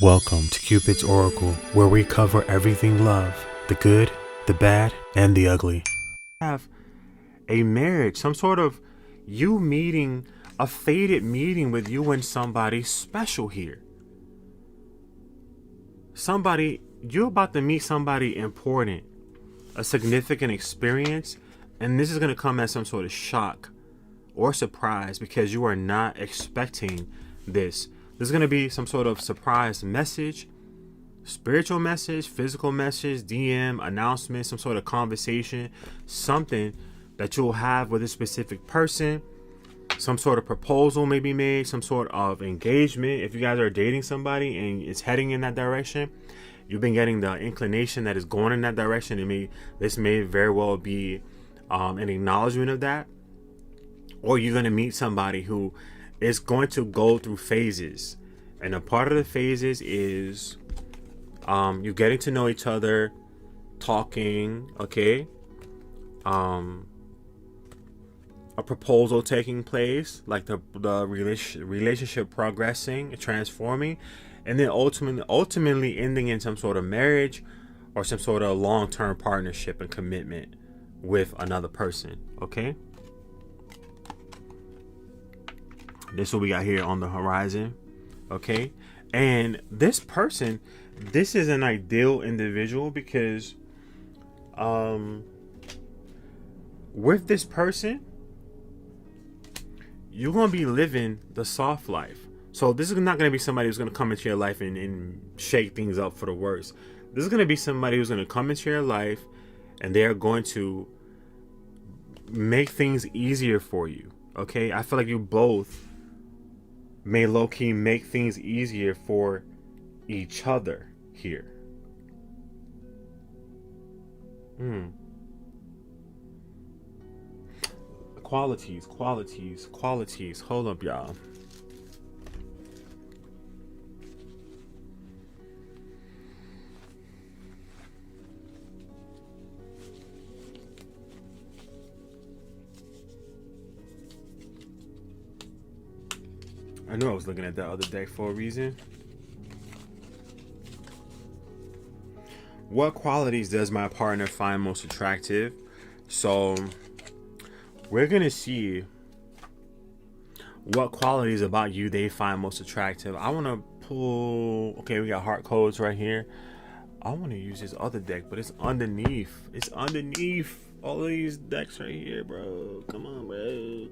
Welcome to Cupid's Oracle, where we cover everything love, the good, the bad, and the ugly. Have a marriage, some sort of you meeting, a fated meeting with you and somebody special here. You're about to meet somebody important, a significant experience, and this is going to come as some sort of shock or surprise because you are not expecting this. There's going to be some sort of surprise message, spiritual message, physical message, DM, announcement, some sort of conversation, something that you'll have with a specific person. Some sort of proposal may be made, some sort of engagement. If you guys are dating somebody and it's heading in that direction, you've been getting the inclination that is going in that direction. This may very well be an acknowledgement of that. Or you're going to meet somebody who is going to go through phases. And a part of the phases is you getting to know each other, talking, okay? A proposal taking place, like the relationship progressing, transforming, and then ultimately ending in some sort of marriage or some sort of long-term partnership and commitment with another person, okay? This is what we got here on the horizon, okay? And this person, this is an ideal individual because with this person, you're going to be living the soft life. So this is not going to be somebody who's going to come into your life and shake things up for the worse. This is going to be somebody who's going to come into your life and they're going to make things easier for you, okay? I feel like you both may low-key make things easier for each other here. Qualities. Hold up, y'all. I knew I was looking at that other deck for a reason. What qualities does my partner find most attractive? So we're gonna see what qualities about you they find most attractive. I want to pull. Okay, we got heart codes right here. I want to use this other deck, but it's underneath. It's underneath all of these decks right here, bro. Come on, bro.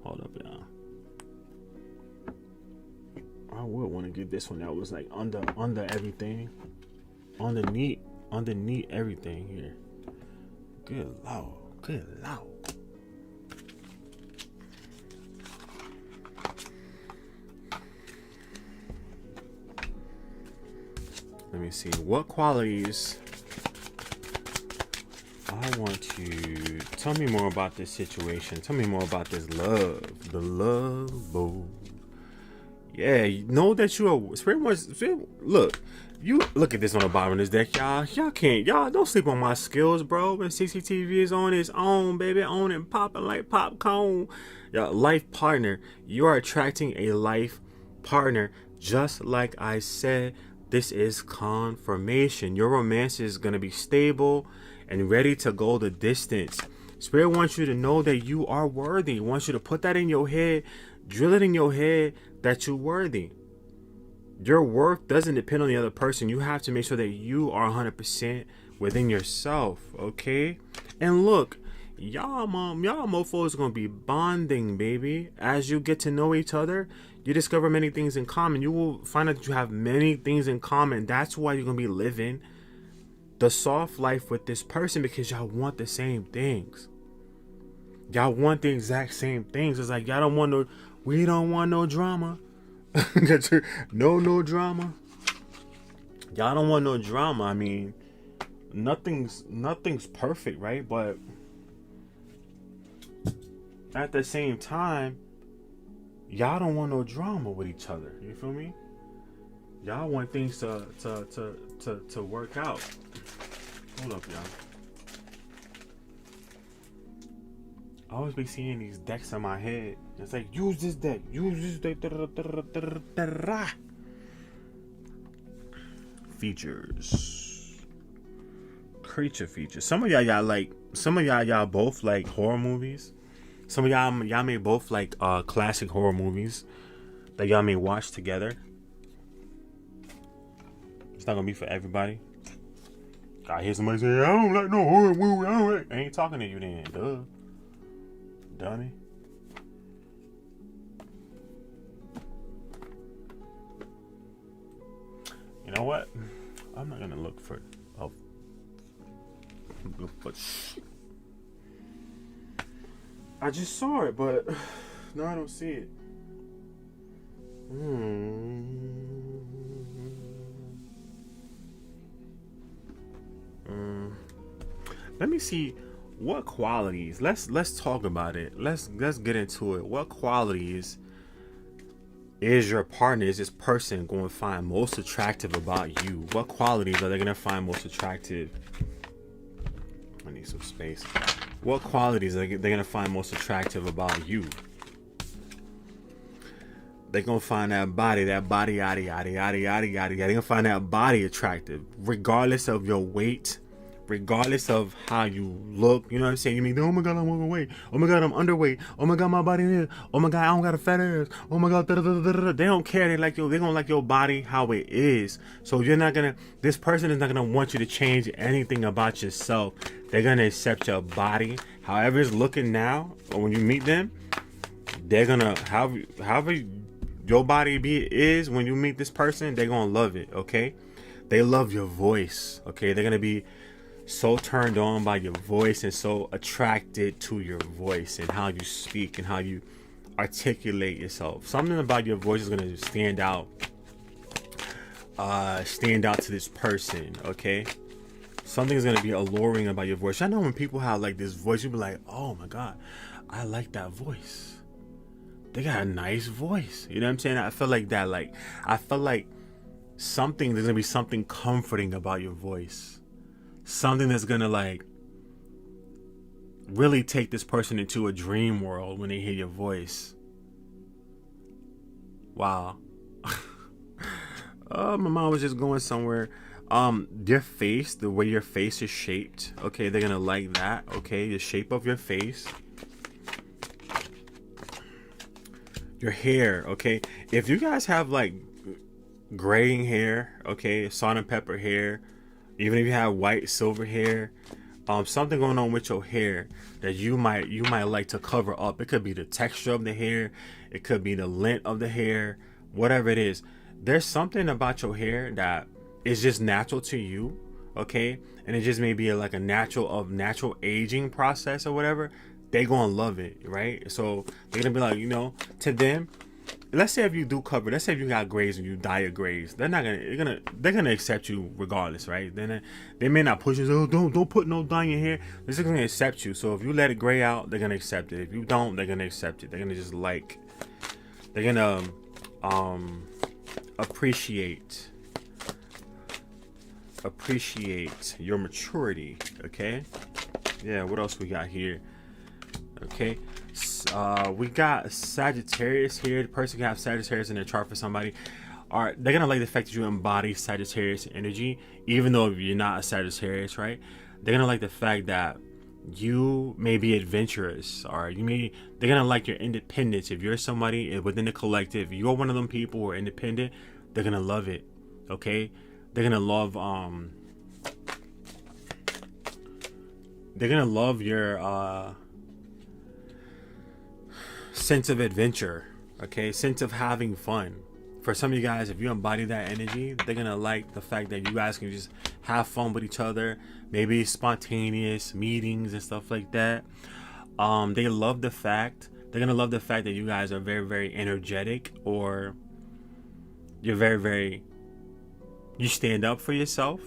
Hold up, y'all. I would want to get this one that was like under everything, underneath everything here. Good lord. Let me see what qualities I want to tell me more about this situation. Tell me more about this love, the love boat. Yeah, you know that you are look. You look at this on the bottom of this deck, y'all. Y'all don't sleep on my skills, bro. When CCTV is on its own, baby, on and popping like popcorn. Y'all, life partner. You are attracting a life partner. Just like I said, this is confirmation. Your romance is gonna be stable and ready to go the distance. Spirit wants you to know that you are worthy. Wants you to put that in your head, drill it in your head that you're worthy. Your worth doesn't depend on the other person. You have to make sure that you are 100% within yourself, okay? And look, y'all mofos are gonna be bonding, baby. As you get to know each other, you discover many things in common. You will find out that you have many things in common. That's why you're gonna be living the soft life with this person, because y'all want the same things. Y'all want the exact same things. It's like we don't want no drama. no drama. Y'all don't want no drama. I mean, nothing's perfect, right? But at the same time, y'all don't want no drama with each other. You feel me? Y'all want things to work out. Hold up, y'all. I always be seeing these decks in my head. It's like, use this deck. features. Creature features. Some of y'all both like horror movies. Some of y'all may both like classic horror movies that y'all may watch together. It's not gonna be for everybody. I hear somebody say, I don't like no horror movie. I ain't talking to you then, duh. Dummy. You know what? I'm not gonna look for I just saw it, but no, I don't see it. Let me see what qualities. Let's talk about it. Let's get into it. What qualities is your partner, is this person going to find most attractive about you? What qualities are they going to find most attractive? I need some space. What qualities are they going to find most attractive about you? They're going to find that body, yada, yada, yada, yada, yada. They're going to find that body attractive, regardless of your weight, regardless of how you look. You know what I'm saying? You mean, oh my God, I'm overweight. Oh my God, I'm underweight. Oh my God, my body is. Oh my God, I don't got a fat ass. Oh my God, they don't care. They're gonna like your body how it is. So this person is not gonna want you to change anything about yourself. They're gonna accept your body, however it's looking now, or when you meet them. They're gonna, however your body is when you meet this person, they're gonna love it. Okay, they love your voice. Okay, they're gonna be so turned on by your voice and so attracted to your voice and how you speak and how you articulate yourself. Something about your voice is going to stand out to this person. Okay, something is going to be alluring about your voice. I know when people have like this voice, you be like, oh my God, I like that voice. They got a nice voice. You know what I'm saying? I feel like that. Like, I feel like there's going to be something comforting about your voice. Something that's gonna like really take this person into a dream world when they hear your voice. Wow. My mom was just going somewhere. Your face, the way your face is shaped, okay, they're gonna like that. Okay, the shape of your face, your hair. Okay, if you guys have like graying hair, okay, salt and pepper hair, even if you have white, silver hair, something going on with your hair that you might like to cover up. It could be the texture of the hair, it could be the length of the hair, whatever it is. There's something about your hair that is just natural to you, okay, and it just may be like a natural aging process or whatever. They gonna love it, right? So they're gonna be like, you know, to them. Let's say if you do cover, let's say if you got grays and you dye your grays, they're gonna accept you regardless, right? Then they may not push you. Oh, don't put no dye in your hair. They're just gonna accept you. So if you let it gray out, they're gonna accept it. If you don't, they're gonna accept it. They're gonna just like, they're gonna appreciate your maturity. Okay, yeah. What else we got here? Okay. We got Sagittarius here. The person can have Sagittarius in their chart for somebody. They're gonna like the fact that you embody Sagittarius energy, even though you're not a Sagittarius, right? They're gonna like the fact that you may be adventurous, or they're gonna like your independence. If you're somebody within the collective, you're one of them people who are independent, they're gonna love it. Okay, they're gonna love your sense of adventure, okay, sense of having fun. For some of you guys, if you embody that energy, they're gonna like the fact that you guys can just have fun with each other, maybe spontaneous meetings and stuff like that. They're gonna love the fact that you guys are very, very energetic, or you're you stand up for yourself,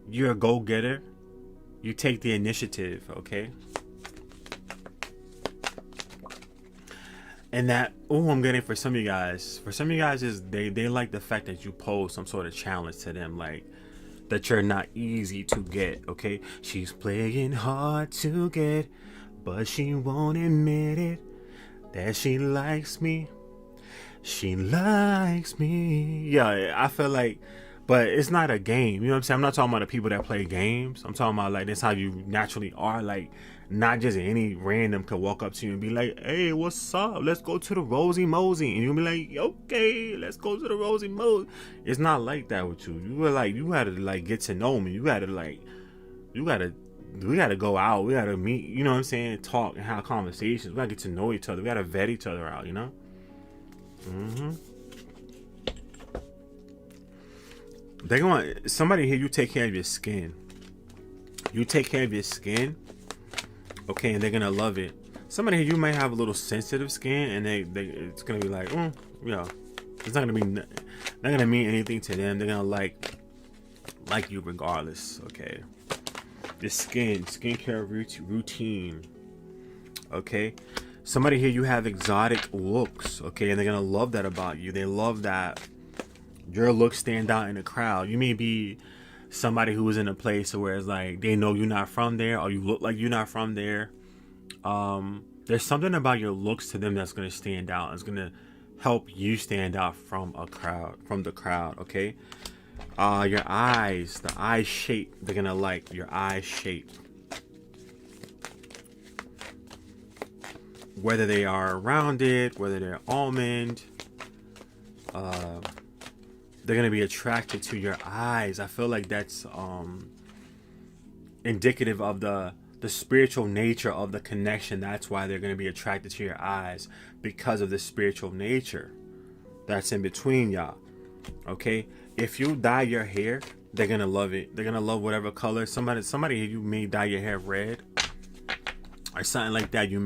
you're a go-getter, you take the initiative, okay? And that, I'm getting for some of you guys is they like the fact that you pose some sort of challenge to them, like that you're not easy to get, okay? She's playing hard to get, but she won't admit it, that she likes me. She likes me. Yeah, I feel like But it's not a game. You know what I'm saying? I'm not talking about the people that play games. I'm talking about like that's how you naturally are. Like not just any random could walk up to you and be like, "Hey, what's up? Let's go to the Rosie Mosey," and you'll be like, "Okay, let's go to the Rosie Mosey." It's not like that with you. You were like, you had to like get to know me. You got to like, we got to go out. We got to meet. You know what I'm saying? Talk and have conversations. We got to get to know each other. We got to vet each other out. You know. They want somebody here. You take care of your skin. You take care of your skin, okay, and they're gonna love it. Somebody here, you might have a little sensitive skin, and it's gonna be like, yeah, it's not gonna mean anything to them. They're gonna like you regardless, okay. Your skincare routine, okay. Somebody here, you have exotic looks, okay, and they're gonna love that about you. They love that your looks stand out in the crowd. You may be somebody who is in a place where it's like they know you're not from there, or you look like you're not from there. There's something about your looks to them that's gonna stand out. It's gonna help you stand out from the crowd. Okay. Your eyes, the eye shape. They're gonna like your eye shape. Whether they are rounded, whether they're almond. They're gonna be attracted to your eyes. I feel like that's indicative of the spiritual nature of the connection. That's why they're gonna be attracted to your eyes, because of the spiritual nature that's in between y'all. Okay, if you dye your hair, they're gonna love it. They're gonna love whatever color. Somebody you may dye your hair red or something like that. You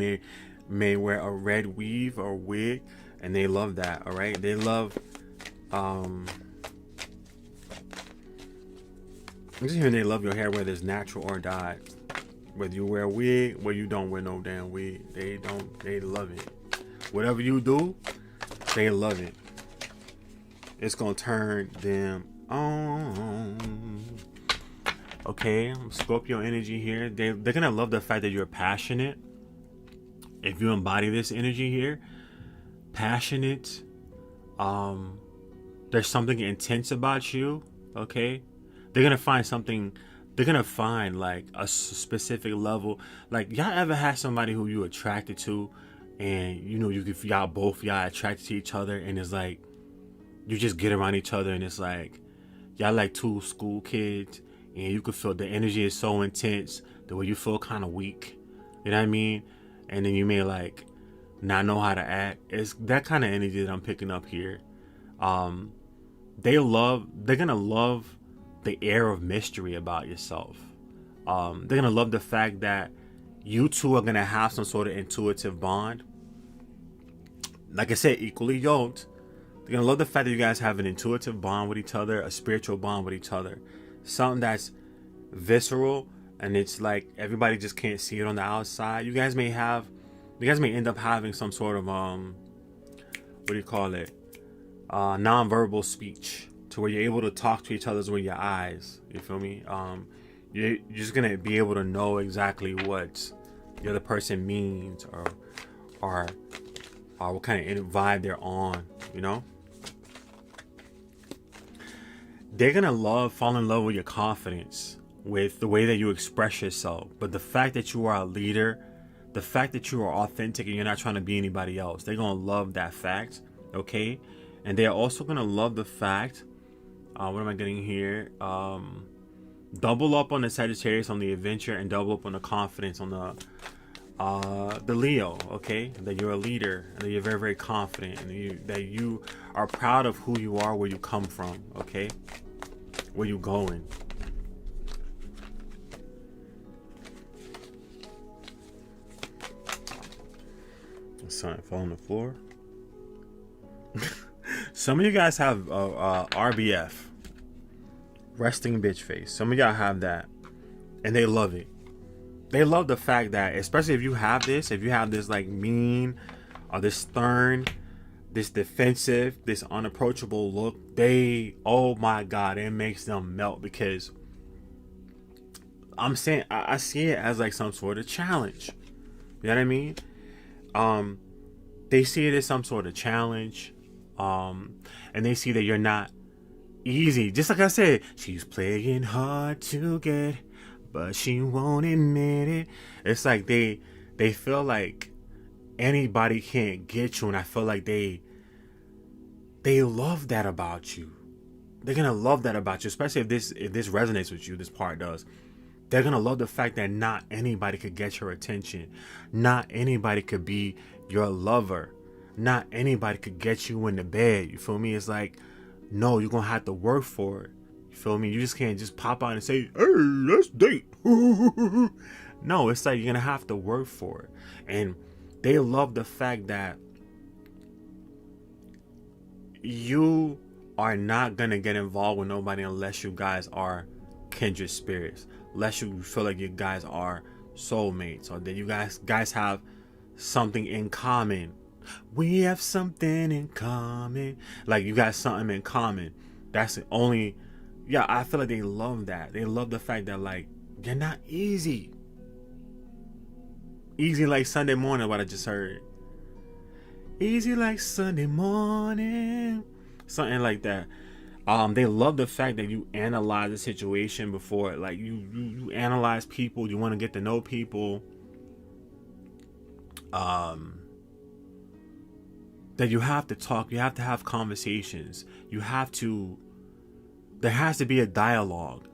may wear a red weave or wig, and they love that. All right, they love I'm just hearing they love your hair, whether it's natural or dyed. Whether you wear a wig, whether you don't wear no damn wig, they love it. Whatever you do, they love it. It's gonna turn them on. Okay, Scorpio energy here. They're gonna love the fact that you're passionate. If you embody this energy here, passionate. There's something intense about you. Okay. They're gonna find something. They're gonna find like a specific level. Like y'all ever had somebody who you attracted to, and you know y'all attracted to each other, and it's like you just get around each other, and it's like y'all like two school kids, and you can feel the energy is so intense, the way you feel kind of weak. You know what I mean? And then you may like not know how to act. It's that kind of energy that I'm picking up here. They're gonna love the air of mystery about yourself. They're gonna love the fact that you two are gonna have some sort of intuitive bond. Like I said, equally yoked. They're gonna love the fact that you guys have an intuitive bond with each other, a spiritual bond with each other, something that's visceral, and it's like everybody just can't see it on the outside. You guys may end up having some sort of nonverbal speech, to where you're able to talk to each other with your eyes. You feel me? You're just gonna be able to know exactly what the other person means, or what kind of vibe they're on. You know, they're gonna fall in love with your confidence, with the way that you express yourself. But the fact that you are a leader, the fact that you are authentic and you're not trying to be anybody else, they're gonna love that fact. Okay, and they're also gonna love the fact. What am I getting here? Double up on the Sagittarius on the adventure, and double up on the confidence on the Leo. Okay, that you're a leader, and that you're very, very confident, and that you are proud of who you are, where you come from. Okay, where you going. Something fell on the floor. Some of you guys have RBF, resting bitch face. Some of y'all have that, and they love it. They love the fact that, especially if you have this like mean, or this stern, this defensive, this unapproachable look, oh my God, it makes them melt, because I'm saying I see it as like some sort of challenge. You know what I mean? They see it as some sort of challenge. And they see that you're not easy. Just like I said, she's playing hard to get, but she won't admit it. It's like they feel like anybody can't get you, and I feel like they love that about you. They're gonna love that about you, especially if this resonates with you. This part does. They're gonna love the fact that not anybody could get your attention. Not anybody could be your lover. Not anybody could get you in the bed. You feel me? It's like, no, you're gonna have to work for it. You feel me? You just can't just pop out and say, hey, let's date. No, it's like you're gonna have to work for it. And they love the fact that you are not gonna get involved with nobody unless you guys are kindred spirits, unless you feel like you guys are soulmates, or that you guys have something in common. We have something in common. Like, you got something in common. That's the only. Yeah, I feel like they love that. They love the fact that, like, you're not easy. Easy like Sunday morning, what I just heard. Easy like Sunday morning. Something like that. They love the fact that you analyze the situation before, like, you analyze people. You want to get to know people. That you have to talk. You have to have conversations. There has to be a dialogue.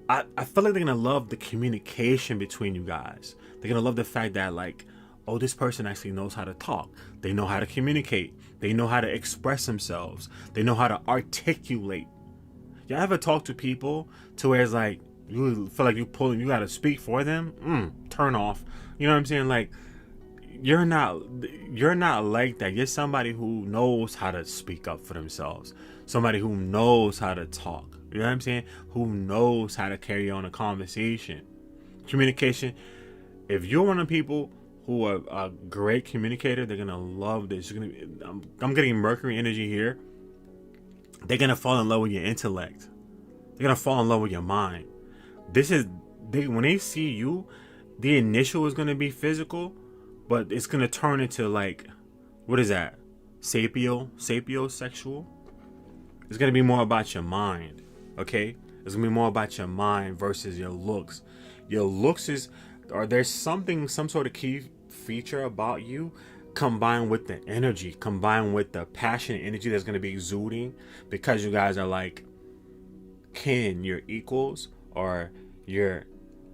I feel like they're gonna love the communication between you guys. They're gonna love the fact that, like, oh, this person actually knows how to talk. They know how to communicate. They know how to express themselves. They know how to articulate. You ever talk to people to where it's like you feel like you gotta speak for them? Turn off. You know what I'm saying? Like, you're not like that. You're somebody who knows how to speak up for themselves. Somebody who knows how to talk. You know what I'm saying? Who knows how to carry on a conversation. Communication. If you're one of the people who are a great communicator, they're gonna love this. I'm getting Mercury energy here. They're gonna fall in love with your intellect. They're gonna fall in love with your mind. When they see you, the initial is gonna be physical, but it's gonna turn into, like, what is that? Sapiosexual. It's gonna be more about your mind. Okay, it's gonna be more about your mind versus your looks. Your looks there's some sort of key feature about you, combined with the energy, combined with the passion and energy that's going to be exuding, because you guys are like kin, you're equals, or you're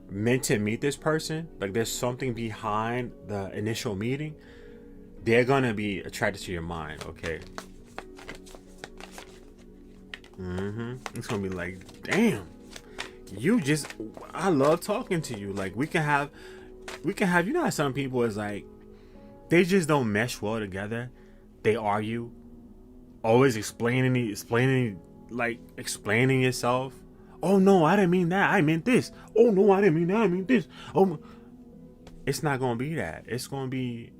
meant to meet this person. Like, there's something behind the initial meeting. They're going to be attracted to your mind. Okay. It's going to be like, damn, I love talking to you. Like, we can have, you know how some people is like, they just don't mesh well together. They argue, always explaining yourself. Oh no, I didn't mean that. I meant this. Oh no, I didn't mean that. I mean this. Oh, it's not gonna be that. It's gonna be,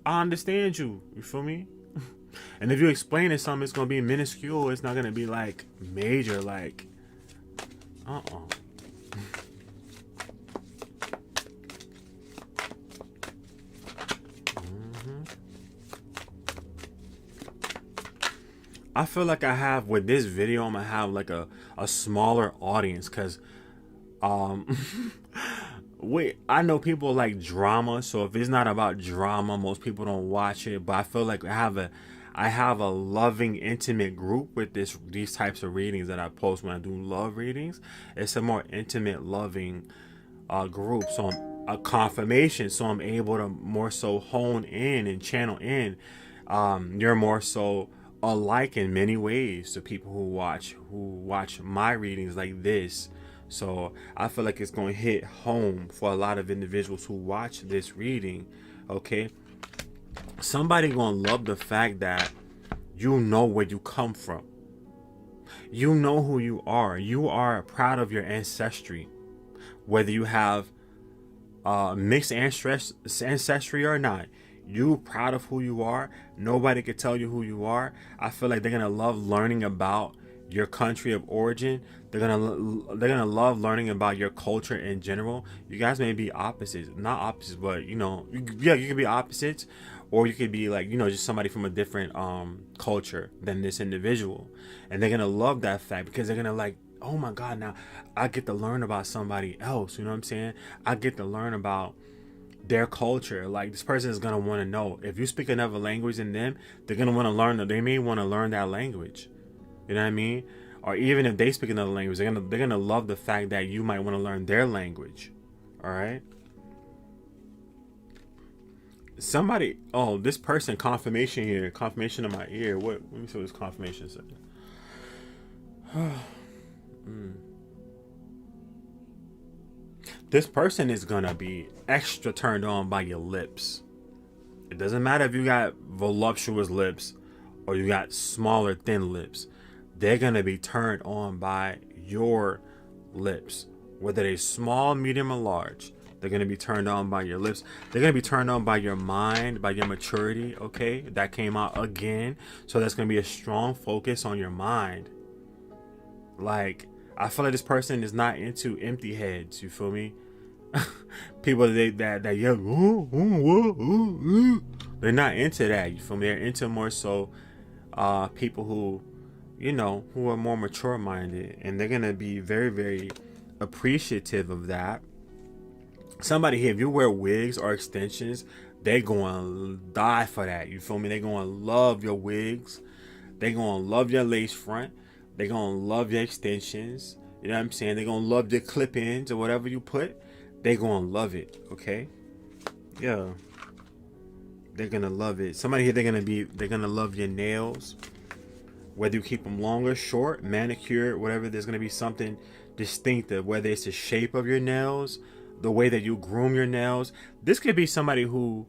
I understand you. You feel me? And if you explain it something, it's gonna be minuscule. It's not gonna be like major. Like, I feel like I have, with this video, I'm gonna have like a smaller audience, because I know people like drama, so if it's not about drama, most people don't watch it. But I feel like I have a loving, intimate group with these types of readings that I post when I do love readings. It's a more intimate, loving group, so a confirmation, so I'm able to more so hone in and channel in. You're more so alike in many ways to people who watch my readings like this. So I feel like it's going to hit home for a lot of individuals who watch this reading. Okay, somebody going to love the fact that you know where you come from. You know who you are. You are proud of your ancestry, whether you have mixed ancestry or not. You proud of who you are. Nobody could tell you who you are. I feel like they're gonna love learning about your country of origin. They're gonna love learning about your culture in general. You guys may be opposites, not opposites, but you can be opposites, or you could be like, you know, just somebody from a different culture than this individual, and they're gonna love that fact because they're gonna like, oh my God, now I get to learn about somebody else. You know what I'm saying? I get to learn about their culture. Like, this person is gonna want to know if you speak another language than them. They're gonna want to learn. They may want to learn that language. You know what I mean? Or even if they speak another language, they're gonna love the fact that you might want to learn their language. All right. Somebody, oh, this person, confirmation here, confirmation in my ear. What? Let me see what this confirmation says. This person is gonna be extra turned on by your lips. It doesn't matter if you got voluptuous lips or you got smaller, thin lips. They're gonna be turned on by your lips, whether they're small, medium, or large. They're gonna be turned on by your lips. They're gonna be turned on by your mind, by your maturity. Okay, that came out again. So that's gonna be a strong focus on your mind. Like, I feel like this person is not into empty heads. You feel me? People that yell, ooh, ooh, ooh, ooh. They're not into that. You feel me? They're into more so people who, you know, who are more mature minded, and they're gonna be very, very appreciative of that. Somebody here, if you wear wigs or extensions, they're gonna die for that. You feel me? They're gonna love your wigs. They're gonna love your lace front. They're gonna love your extensions. You know what I'm saying? They're gonna love your clip-ins or whatever you put. They're gonna love it. Okay? Yeah. They're gonna love it. Somebody here, they're gonna love your nails. Whether you keep them long or short, manicured, whatever, there's gonna be something distinctive. Whether it's the shape of your nails, the way that you groom your nails. This could be somebody who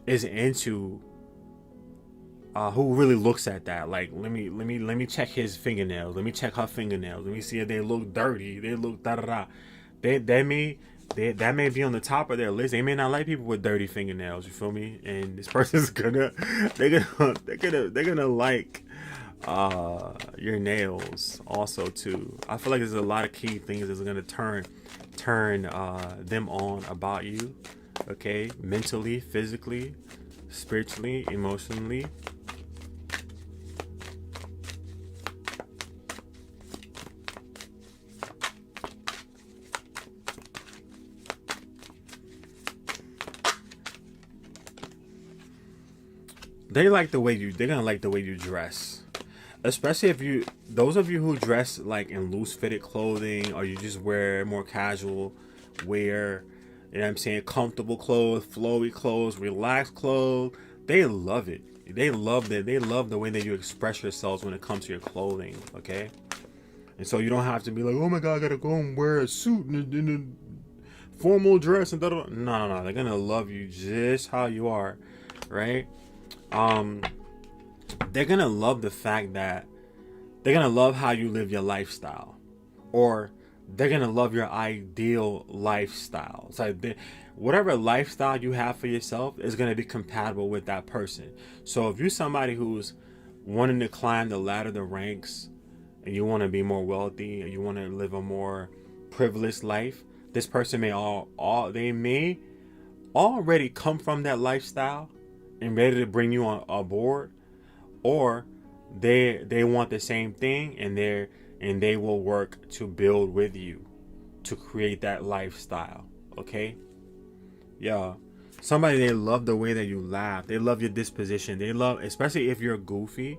is into who really looks at that. Like, let me check his fingernails. Let me check her fingernails. Let me see if they look dirty. They look da da da. That may be on the top of their list. They may not like people with dirty fingernails. You feel me? And this person's gonna like your nails also too. I feel like there's a lot of key things that's gonna turn them on about you. Okay, mentally, physically, spiritually, emotionally. They're gonna like the way you dress, especially if those of you who dress like in loose fitted clothing, or you just wear more casual wear. You know what I'm saying? Comfortable clothes, flowy clothes, relaxed clothes. They love it. They love that. They love the way that you express yourselves when it comes to your clothing. Okay, and so you don't have to be like, oh my God, I gotta go and wear a suit and a formal dress and da da. No. They're gonna love you just how you are, right? They're gonna love the fact that they're gonna love how you live your lifestyle, or they're gonna love your ideal lifestyle. It's like whatever lifestyle you have for yourself is gonna be compatible with that person. So if you're somebody who's wanting to climb the ladder, the ranks, and you want to be more wealthy, and you want to live a more privileged life, this person may they may already come from that lifestyle and ready to bring you on aboard, or they want the same thing, and they will work to build with you to create that lifestyle. Okay? Yeah. Somebody, they love the way that you laugh. They love your disposition. They love, especially if you're goofy.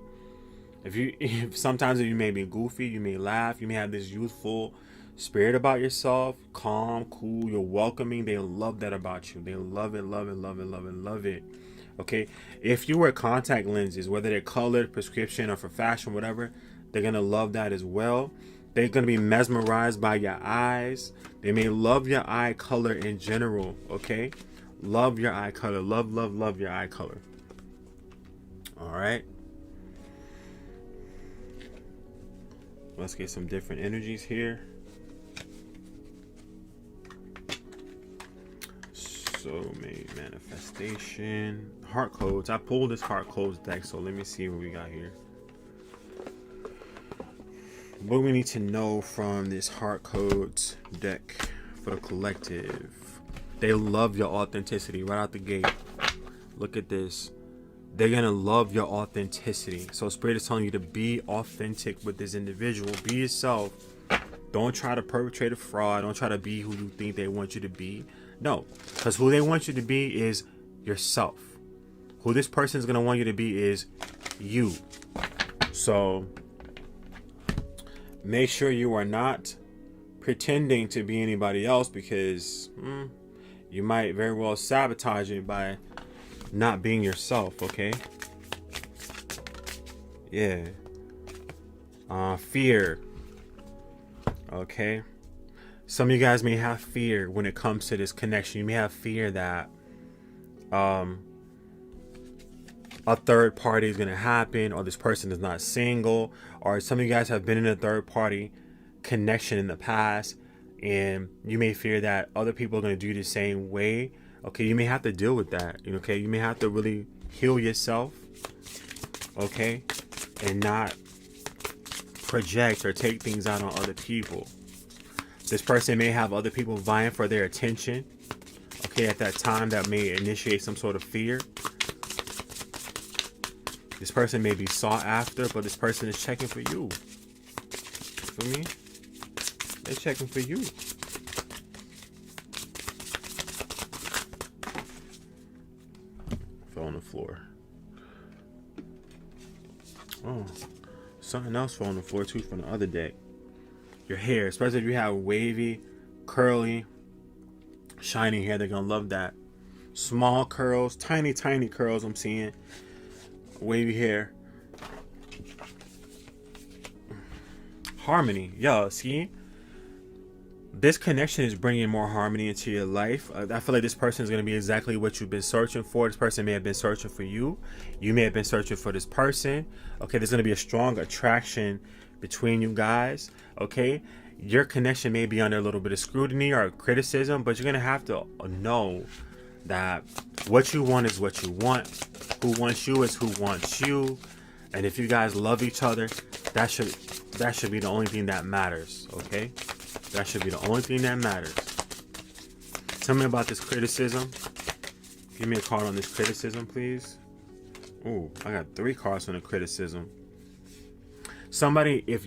If sometimes you may be goofy, you may laugh, you may have this youthful spirit about yourself, calm, cool, you're welcoming. They love that about you. They love it, love it, love it, love it, love it. Okay, if you wear contact lenses, whether they're colored, prescription, or for fashion, whatever, they're gonna love that as well. They're gonna be mesmerized by your eyes. They may love your eye color in general. Okay, love your eye color. Love your eye color. All right. Let's get some different energies here. Soulmate manifestation, heart codes. I pulled this heart codes deck, so let me see what we got here. What we need to know from this heart codes deck for the collective. They love your authenticity right out the gate. Look at this. They're gonna love your authenticity. So Spirit is telling you to be authentic with this individual. Be yourself. Don't try to perpetrate a fraud. Don't try to be who you think they want you to be. No, because who they want you to be is yourself. Who this person is gonna want you to be is you. So make sure you are not pretending to be anybody else, because you might very well sabotage it by not being yourself. Okay. Yeah. Fear. Okay. Some of you guys may have fear when it comes to this connection. You may have fear that a third party is going to happen, or this person is not single, or some of you guys have been in a third party connection in the past, and you may fear that other people are going to do the same way. Okay, you may have to deal with that. Okay, you may have to really heal yourself. Okay, and not project or take things out on other people. This person may have other people vying for their attention. Okay, at that time, that may initiate some sort of fear. This person may be sought after, but this person is checking for you. For me, they're checking for you. Fell on the floor. Oh, something else fell on the floor too from the other day. Your hair, especially if you have wavy, curly, shiny hair, they're gonna love that. Small curls, tiny curls. I'm seeing wavy hair. Harmony. Yo, see, this connection is bringing more harmony into your life. I feel like this person is going to be exactly what you've been searching for. This person may have been searching for you. You may have been searching for this person. Okay, there's going to be a strong attraction between you guys. Okay, your connection may be under a little bit of scrutiny or criticism, but you're going to have to know that what you want is what you want. Who wants you is who wants you. And if you guys love each other, that should be the only thing that matters. Okay, that should be the only thing that matters. Tell me about this criticism. Give me a card on this criticism, please. Ooh, I got 3 cards on the criticism. Somebody,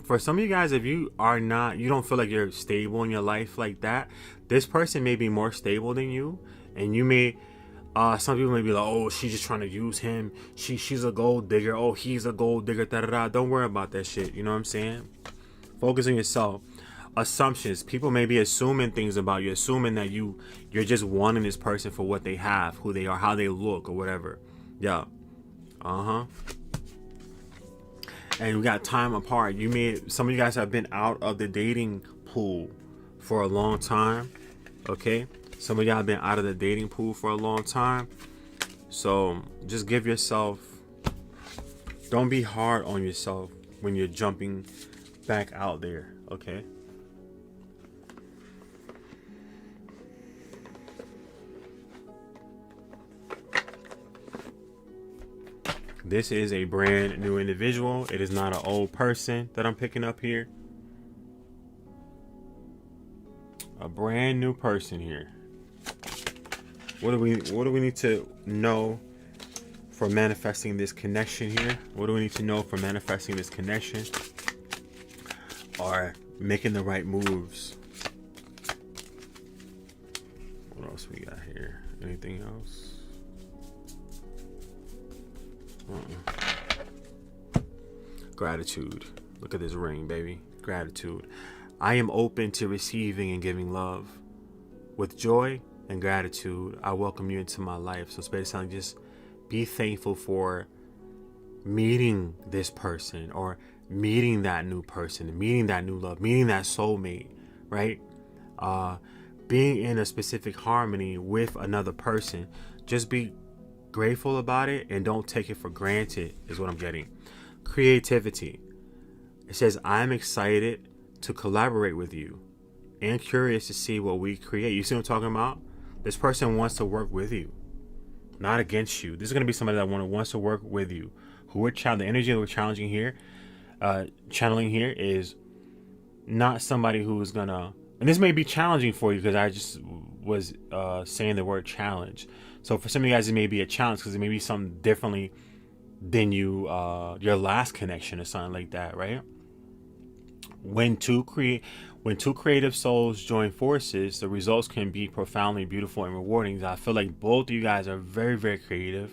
for some of you guys, if you don't feel like you're stable in your life like that, this person may be more stable than you, and you may, some people may be like, oh, she's just trying to use him. She's a gold digger. Oh, he's a gold digger. Da da da. Don't worry about that shit. You know what I'm saying? Focus on yourself. Assumptions. People may be assuming things about you, assuming that you're just wanting this person for what they have, who they are, how they look, or whatever. Yeah. And we got time apart. Some of you guys have been out of the dating pool for a long time. Okay, some of y'all have been out of the dating pool for a long time. So just give yourself, don't be hard on yourself when you're jumping back out there. Okay. This is a brand new individual. It is not an old person that I'm picking up here. A brand new person here. What do we need to know for manifesting this connection here? What do we need to know for manifesting this connection? Or making the right moves? What else we got here? Anything else? Gratitude. Look at this ring, baby. Gratitude. I am open to receiving and giving love. With joy and gratitude, I welcome you into my life. So Space Sound, just be thankful for meeting this person, or meeting that new person, meeting that new love, meeting that soulmate, right? Being in a specific harmony with another person. Just be grateful about it and don't take it for granted, is what I'm getting. Creativity. It says, I'm excited to collaborate with you and curious to see what we create. You see what I'm talking about? This person wants to work with you, not against you. This is going to be somebody that wants to work with you. The energy that we're channeling here is not somebody who is gonna, and this may be challenging for you because I just was saying the word challenge. So for some of you guys, it may be a challenge because it may be something differently than your last connection or something like that, right? When two creative souls join forces, the results can be profoundly beautiful and rewarding. I feel like both of you guys are very, very creative.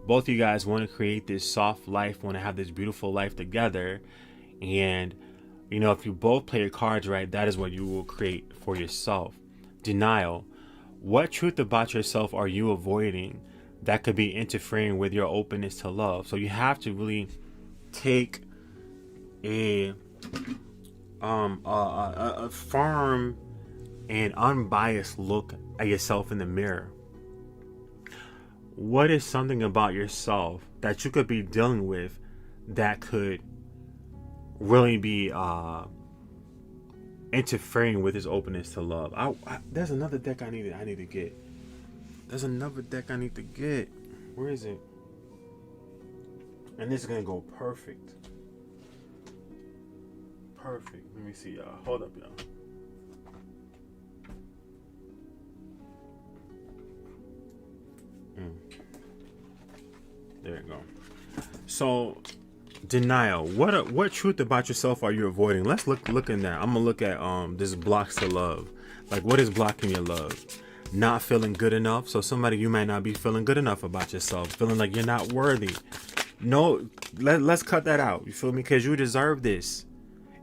Both of you guys want to create this soft life, want to have this beautiful life together. And, you know, if you both play your cards right, that is what you will create for yourself. Denial. What truth about yourself are you avoiding that could be interfering with your openness to love? So you have to really take a firm and unbiased look at yourself in the mirror. What is something about yourself that you could be dealing with that could really be interfering with his openness to love? There's another deck I need to get. There's another deck I need to get. Where is it? And this is gonna go perfect. Perfect. Let me see, y'all. Hold up, y'all. There you go. So, denial. What truth about yourself are you avoiding? Let's look in there. I'm gonna look at this blocks to love. Like, what is blocking your love? Not feeling good enough. So somebody, you might not be feeling good enough about yourself, feeling like you're not worthy. No, let's cut that out. You feel me? Because you deserve this.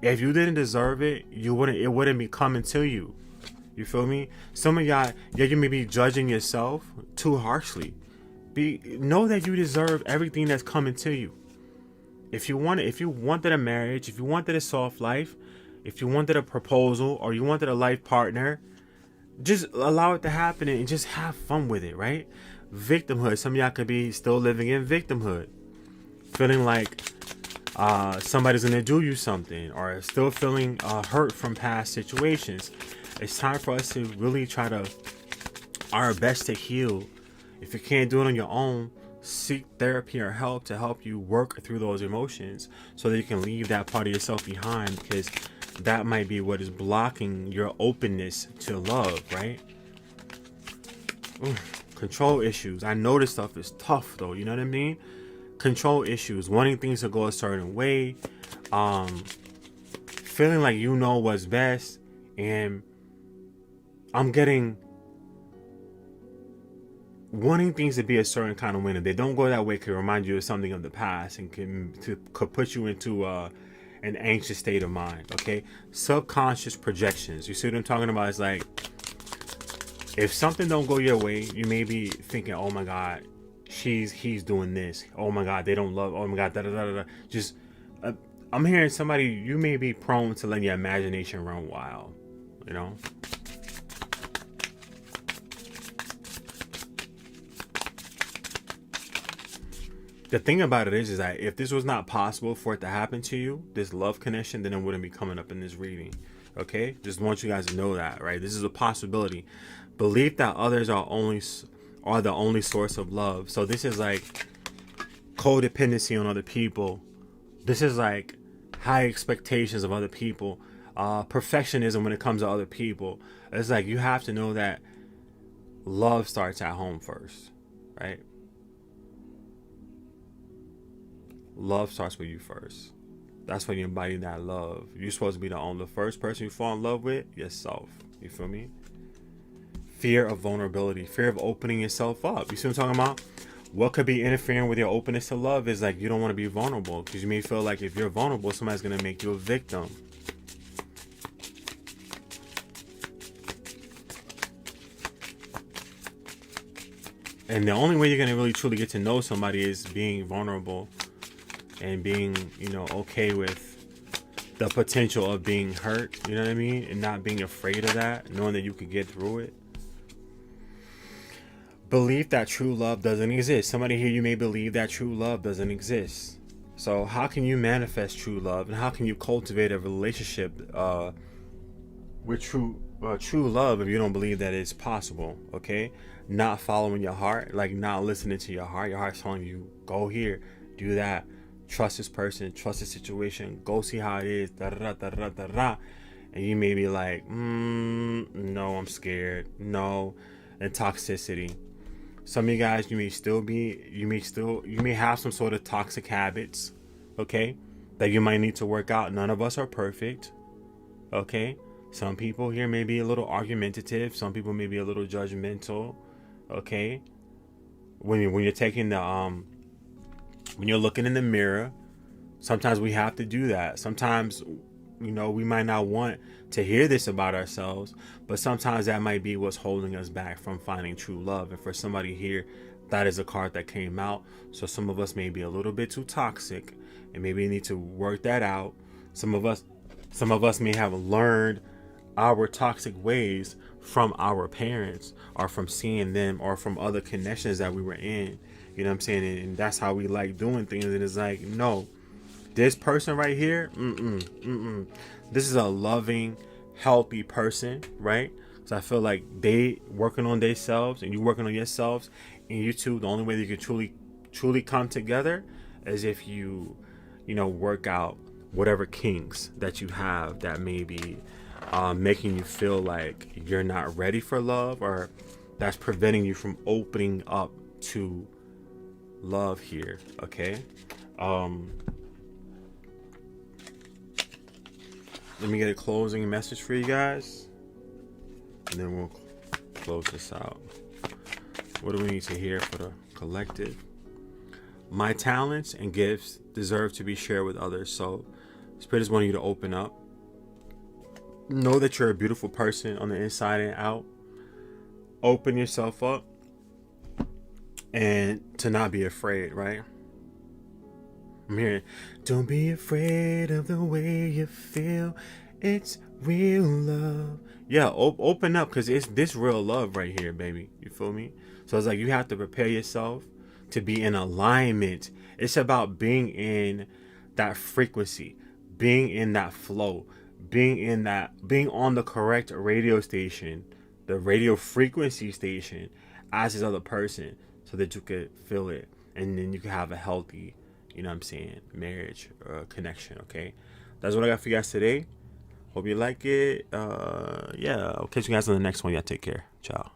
If you didn't deserve it, it wouldn't be coming to you. You feel me? Some of y'all, you may be judging yourself too harshly. Know that you deserve everything that's coming to you. If you wanted a marriage, if you wanted a soft life, if you wanted a proposal, or you wanted a life partner, just allow it to happen and just have fun with it, right? Victimhood. Some of y'all could be still living in victimhood, feeling like somebody's gonna do you something, or still feeling hurt from past situations. It's time for us to really try to our best to heal. If you can't do it on your own, seek therapy or help to help you work through those emotions so that you can leave that part of yourself behind, because that might be what is blocking your openness to love, right? Ooh, control issues. I know this stuff is tough though, you know what I mean? Control issues, wanting things to go a certain way, feeling like you know what's best, and I'm getting wanting things to be a certain kind of way. If they don't go that way, can remind you of something of the past and could put you into an anxious state of mind. Okay, subconscious projections. You see what I'm talking about? It's like if something don't go your way, you may be thinking, "Oh my God, he's doing this. Oh my God, they don't love. Oh my God, da da da da." Just I'm hearing somebody. You may be prone to letting your imagination run wild. You know. The thing about it is that if this was not possible for it to happen to you, this love connection, then it wouldn't be coming up in this reading. Okay? Just want you guys to know that, right? This is a possibility. Belief that others are the only source of love. So this is like codependency on other people. This is like high expectations of other people. Perfectionism when it comes to other people. It's like you have to know that love starts at home first, right? Love starts with you first. That's when you embody that love. You're supposed to be the first person you fall in love with, yourself. You feel me? Fear of vulnerability. Fear of opening yourself up. You see what I'm talking about? What could be interfering with your openness to love is like you don't want to be vulnerable, because you may feel like if you're vulnerable, somebody's going to make you a victim. And the only way you're going to really truly get to know somebody is being vulnerable and being, okay with the potential of being hurt, you know what I mean? And not being afraid of that, knowing that you could get through it. Belief that true love doesn't exist. Somebody here, you may believe that true love doesn't exist. So how can you manifest true love, and how can you cultivate a relationship with true love if you don't believe that it's possible? Okay, not following your heart, like not listening to your heart. Your heart's telling you, go here, do that. Trust this person, trust this situation, go see how it is, da da da da da da. And you may be like, no, I'm scared, no, and toxicity. Some of you guys, you may have some sort of toxic habits, okay, that you might need to work out. None of us are perfect, okay. Some people here may be a little argumentative. Some people may be a little judgmental, okay. When you're taking the when you're looking in the mirror, sometimes we have to do that. Sometimes, we might not want to hear this about ourselves, but sometimes that might be what's holding us back from finding true love. And for somebody here, that is a card that came out. So some of us may be a little bit too toxic, and maybe need to work that out. Some of us may have learned our toxic ways from our parents, or from seeing them, or from other connections that we were in. You know what I'm saying? And that's how we like doing things. And it's like, no, this person right here, this is a loving, healthy person, right? So I feel like they working on themselves and you working on yourselves, and you two, the only way that you can truly come together is if you work out whatever kinks that you have that may be making you feel like you're not ready for love, or that's preventing you from opening up to love here, okay? Let me get a closing message for you guys, and then we'll close this out. What do we need to hear for the collective? My talents and gifts deserve to be shared with others. So Spirit is wanting you to open up. Know that you're a beautiful person on the inside and out. Open yourself up, and to not be afraid, right? I'm hearing, don't be afraid of the way you feel. It's real love. Yeah, open up, because it's this real love right here, baby. You feel me? So it's like you have to prepare yourself to be in alignment. It's about being in that frequency, being in that flow, being on the correct radio station, the radio frequency station as this other person, so that you could feel it, and then you can have a healthy, marriage or connection, okay? That's what I got for you guys today. Hope you like it. Yeah, I'll catch you guys on the next one. Yeah, take care. Ciao.